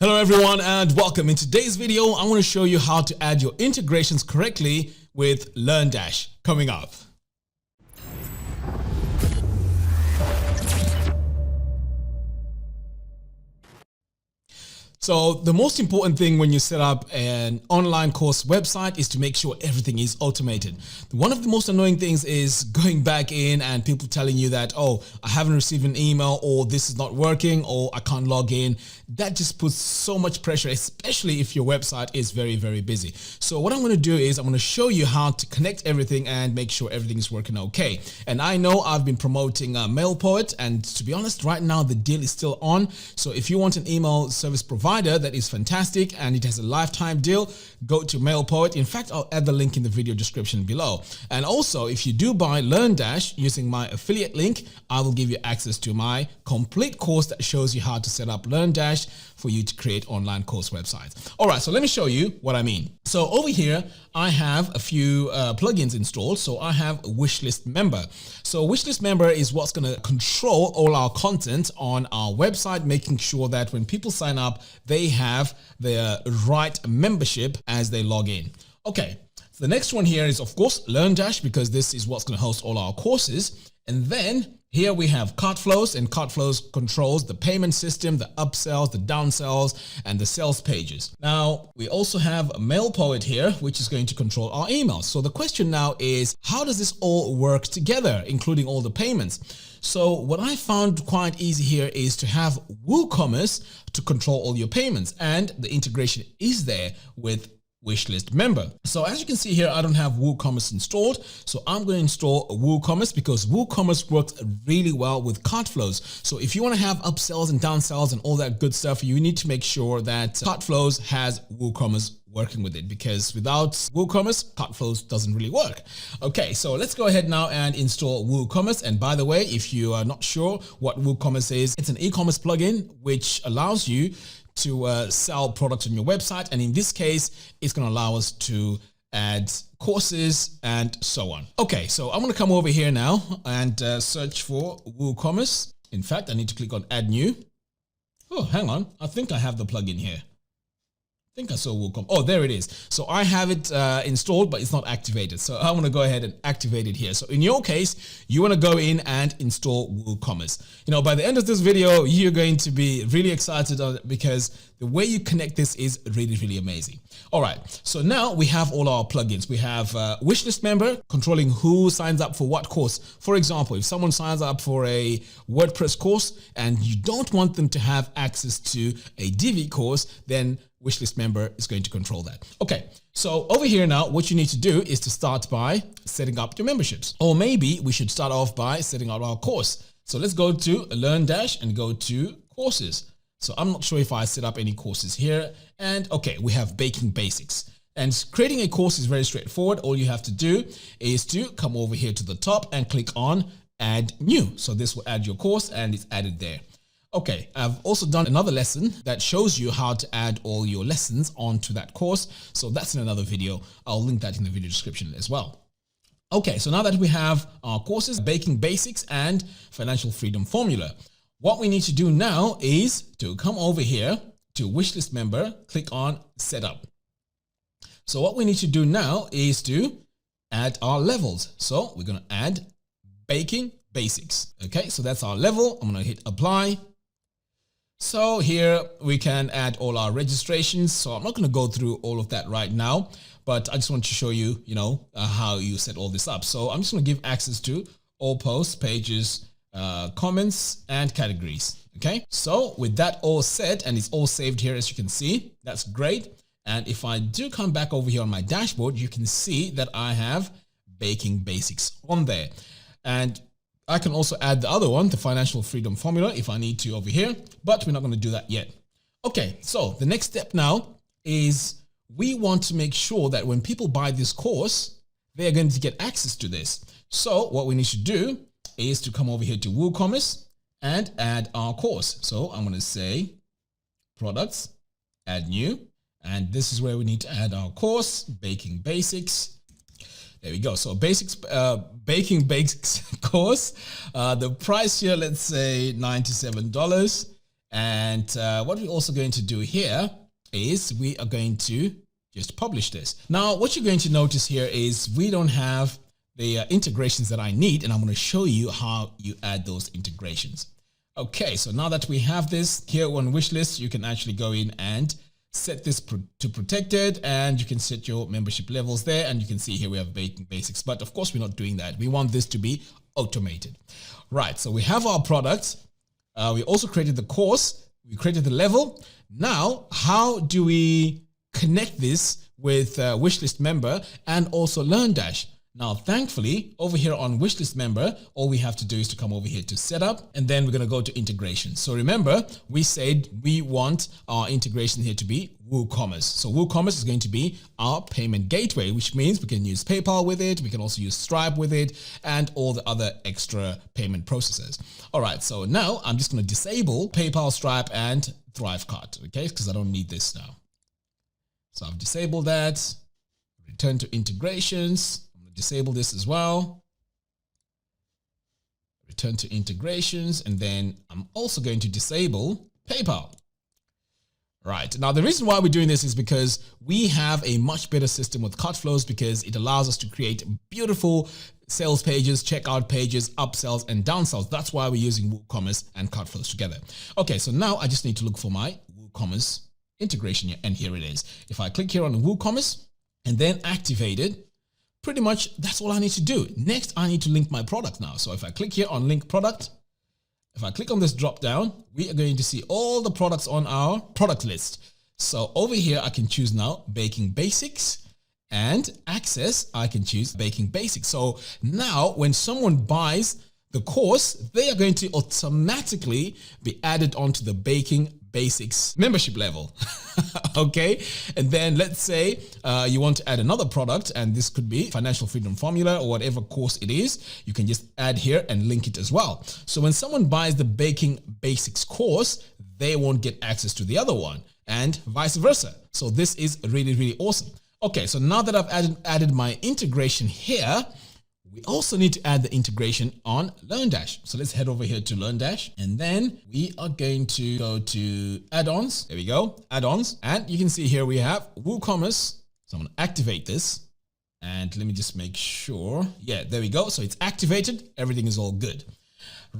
Hello everyone and welcome. In today's video, I want to show you how to add your integrations correctly with LearnDash coming up. So the most important thing when you set up an online course website is to make sure everything is automated. One of the most annoying things is going back in and people telling you that, oh, I haven't received an email, or this is not working, or I can't log in. That just puts so much pressure, especially if your website is very, very busy. So what I'm going to do is I'm going to show you how to connect everything and make sure everything is working okay. And I know I've been promoting MailPoet, and to be honest, right now the deal is still on. So if you want an email service provider that is fantastic and it has a lifetime deal, go to MailPoet. In fact, I'll add the link in the video description below. And also, if you do buy LearnDash using my affiliate link, I will give you access to my complete course that shows you how to set up LearnDash for you to create online course websites. All right, so let me show you what I mean. So over here, I have a few plugins installed. So I have a Wishlist Member. So Wishlist Member is what's going to control all our content on our website, making sure that when people sign up, they have the right membership as they log in. Okay, so the next one here is, of course, LearnDash, because this is what's going to host all our courses. And then here we have Cartflows, and Cartflows controls the payment system, the upsells, the downsells, and the sales pages. Now, we also have MailPoet here, which is going to control our emails. So the question now is, how does this all work together, including all the payments? So what I found quite easy here is to have WooCommerce to control all your payments, and the integration is there with Wishlist Member. So as you can see here, I don't have WooCommerce installed. So I'm going to install WooCommerce because WooCommerce works really well with Cartflows. So if you want to have upsells and downsells and all that good stuff, you need to make sure that Cartflows has WooCommerce working with it, because without WooCommerce, Cartflows doesn't really work. Okay, so let's go ahead now and install WooCommerce. And by the way, if you are not sure what WooCommerce is, it's an e-commerce plugin which allows you to sell products on your website. And in this case, it's going to allow us to add courses and so on. Okay, so I'm going to come over here now and search for WooCommerce. In fact, I need to click on add new. Oh, hang on. I think I have the plugin here. I think I saw WooCommerce. Oh, there it is. So I have it installed, but it's not activated. So I want to go ahead and activate it here. So in your case, you want to go in and install WooCommerce. You know, by the end of this video, you're going to be really excited because the way you connect this is really, really amazing. All right. So now we have all our plugins. We have Wishlist Member controlling who signs up for what course. For example, if someone signs up for a WordPress course and you don't want them to have access to a Divi course, then Wishlist Member is going to control that. Okay, so over here now, what you need to do is to start by setting up your memberships. Or maybe we should start off by setting up our course. So let's go to LearnDash and go to courses. So I'm not sure if I set up any courses here. And okay, we have baking basics. And creating a course is very straightforward. All you have to do is to come over here to the top and click on add new. So this will add your course and it's added there. Okay, I've also done another lesson that shows you how to add all your lessons onto that course. So that's in another video. I'll link that in the video description as well. Okay, so now that we have our courses, baking basics and financial freedom formula, what we need to do now is to come over here to Wishlist Member, click on setup. So what we need to do now is to add our levels. So we're going to add baking basics. Okay, so that's our level. I'm going to hit apply. So here we can add all our registrations. So I'm not going to go through all of that right now, but I just want to show you, how you set all this up. So I'm just going to give access to all posts, pages, comments, and categories. Okay. So with that all set, and it's all saved here, as you can see, that's great. And if I do come back over here on my dashboard, you can see that I have baking basics on there. And I can also add the other one, the financial freedom formula, if I need to over here, but we're not going to do that yet. Okay, so the next step now is we want to make sure that when people buy this course, they're going to get access to this. So what we need to do is to come over here to WooCommerce and add our course. So I'm going to say products, add new, and this is where we need to add our course, baking basics. There we go. So baking basics course. The price here, let's say $97. And what we're also going to do here is we are going to just publish this. Now, what you're going to notice here is we don't have the integrations that I need, and I'm going to show you how you add those integrations. Okay, so now that we have this here on Wishlist, you can actually go in and set this to protected, and you can set your membership levels there, and you can see here we have baking basics, but of course we're not doing that. We want this to be automated. Right, so we have our products. We also created the course. We created the level. Now, how do we connect this with Wishlist Member and also LearnDash? Now, thankfully, over here on Wishlist Member, all we have to do is to come over here to Setup, and then we're going to go to Integration. So remember, we said we want our integration here to be WooCommerce. So WooCommerce is going to be our payment gateway, which means we can use PayPal with it, we can also use Stripe with it, and all the other extra payment processors. All right, so now I'm just going to disable PayPal, Stripe, and Thrivecart, okay, because I don't need this now. So I've disabled that. Return to integrations. Disable this as well. Return to integrations, and then I'm also going to disable PayPal. Right, now the reason why we're doing this is because we have a much better system with Cartflows, because it allows us to create beautiful sales pages, checkout pages, upsells and downsells. That's why we're using WooCommerce and Cartflows together. Okay, so now I just need to look for my WooCommerce integration here, and here it is. If I click here on WooCommerce and then activate it, pretty much that's all I need to do. Next, I need to link my product now. So if I click here on link product, if I click on this drop down, we are going to see all the products on our product list. So over here, I can choose now baking basics, and access, I can choose baking basics. So now when someone buys the course, they are going to automatically be added onto the baking basics membership level. Okay, and then let's say you want to add another product, and this could be financial freedom formula or whatever course it is. You can just add here and link it as well. So when someone buys the baking basics course, they won't get access to the other one, and vice versa. So this is really, really awesome. Okay, so now that I've added my integration here, we also need to add the integration on LearnDash. So let's head over here to LearnDash, and then we are going to go to add-ons. There we go, add-ons. And you can see here we have WooCommerce. So I'm going to activate this, and let me just make sure. Yeah, there we go. So it's activated. Everything is all good.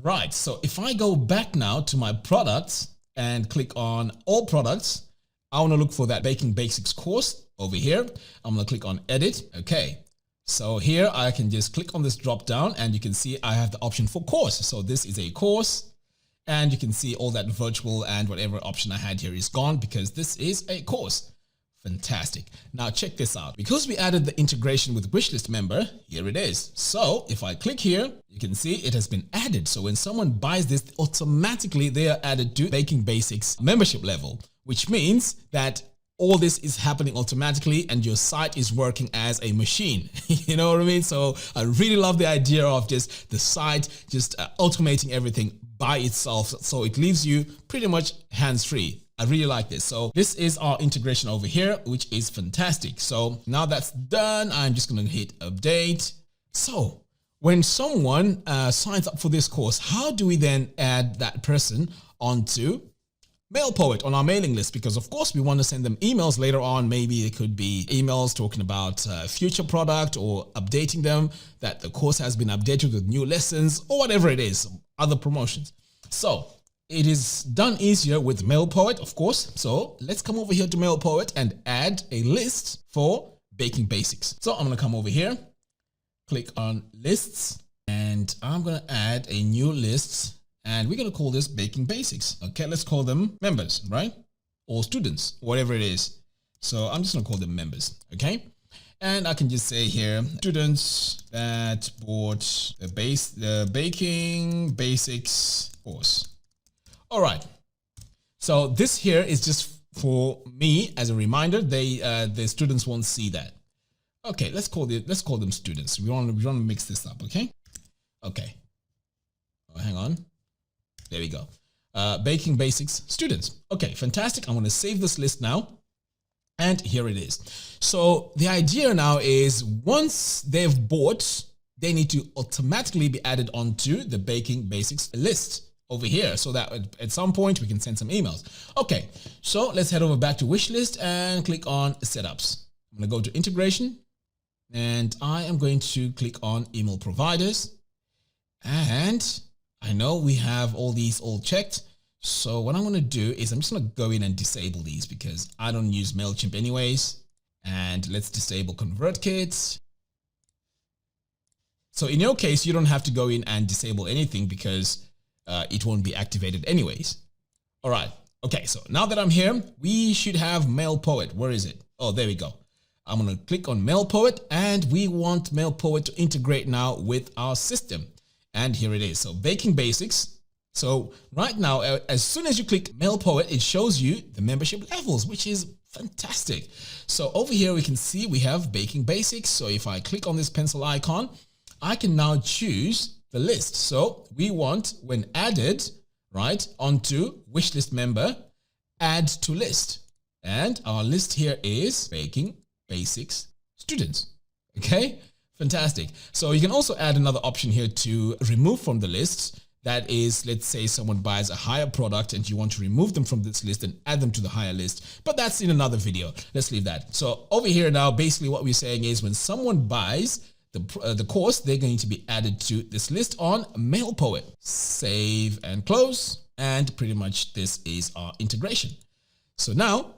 Right. So if I go back now to my products and click on all products, I want to look for that baking basics course over here. I'm going to click on edit. Okay. So here I can just click on this drop down, and you can see I have the option for course. So this is a course, and you can see all that virtual and whatever option I had here is gone, because this is a course. Fantastic. Now check this out. Because we added the integration with Wishlist Member, here it is. So if I click here, you can see it has been added. So when someone buys this, automatically they are added to Baking Basics membership level, which means that all this is happening automatically, and your site is working as a machine. You know what I mean? So I really love the idea of just the site just automating everything by itself. So it leaves you pretty much hands-free. I really like this. So this is our integration over here, which is fantastic. So now that's done, I'm just going to hit update. So when someone signs up for this course, how do we then add that person onto MailPoet on our mailing list? Because of course we want to send them emails later on. Maybe it could be emails talking about future product, or updating them that the course has been updated with new lessons, or whatever it is, other promotions. So it is done easier with MailPoet, of course. So let's come over here to MailPoet and add a list for Baking Basics. So I'm going to come over here, click on lists, and I'm going to add a new list. And we're going to call this Baking Basics. Okay, let's call them members, right? Or students, whatever it is. So I'm just going to call them members, okay? And I can just say here, students that bought the Baking Basics course. All right. So this here is just for me as a reminder. The students won't see that. Okay, let's call them students. We want to mix this up, okay? Okay. Oh, hang on. There we go. Baking Basics students. Okay, fantastic. I'm going to save this list now. And here it is. So the idea now is once they've bought, they need to automatically be added onto the Baking Basics list. over here so that at some point we can send some emails. Okay, so let's head over back to Wishlist and click on setups. I'm going to go to integration and I am going to click on email providers. And I know we have all these all checked. So what I'm going to do is I'm just going to go in and disable these because I don't use MailChimp anyways. And let's disable ConvertKit. So in your case, you don't have to go in and disable anything because it won't be activated anyways. All right. Okay. So now that I'm here, we should have MailPoet. Where is it? Oh, there we go. I'm going to click on MailPoet and we want MailPoet to integrate now with our system. And here it is. So baking basics. So right now, as soon as you click MailPoet, it shows you the membership levels, which is fantastic. So over here, we can see we have baking basics. So if I click on this pencil icon, I can now choose the list. So we want, when added, right, onto Wishlist Member, add to list. And our list here is baking basics students. Okay, fantastic. So you can also add another option here to remove from the list. That is, let's say someone buys a higher product and you want to remove them from this list and add them to the higher list. But that's in another video. Let's leave that. So over here now, basically what we're saying is when someone buys the course, they're going to be added to this list on MailPoet. Save and close. And pretty much this is our integration. So now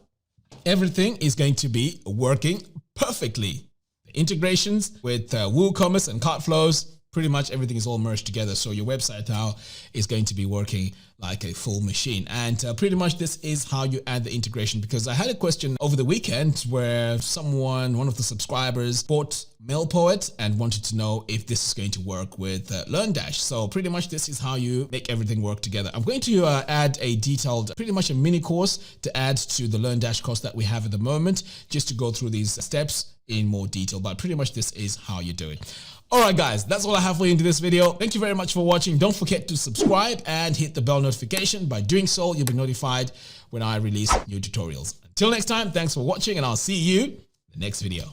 everything is going to be working perfectly. The integrations with WooCommerce and Cartflows, pretty much everything is all merged together. So your website now is going to be working like a full machine. And pretty much this is how you add the integration, because I had a question over the weekend where one of the subscribers bought MailPoet and wanted to know if this is going to work with LearnDash. So pretty much this is how you make everything work together. I'm going to add a detailed, pretty much a mini course to add to the LearnDash course that we have at the moment, just to go through these steps in more detail. But pretty much this is how you do it. All right, guys, that's all I have for you in this video. Thank you very much for watching. Don't forget to subscribe and hit the bell notification. By doing so, you'll be notified when I release new tutorials. Until next time, thanks for watching and I'll see you in the next video.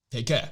Take care.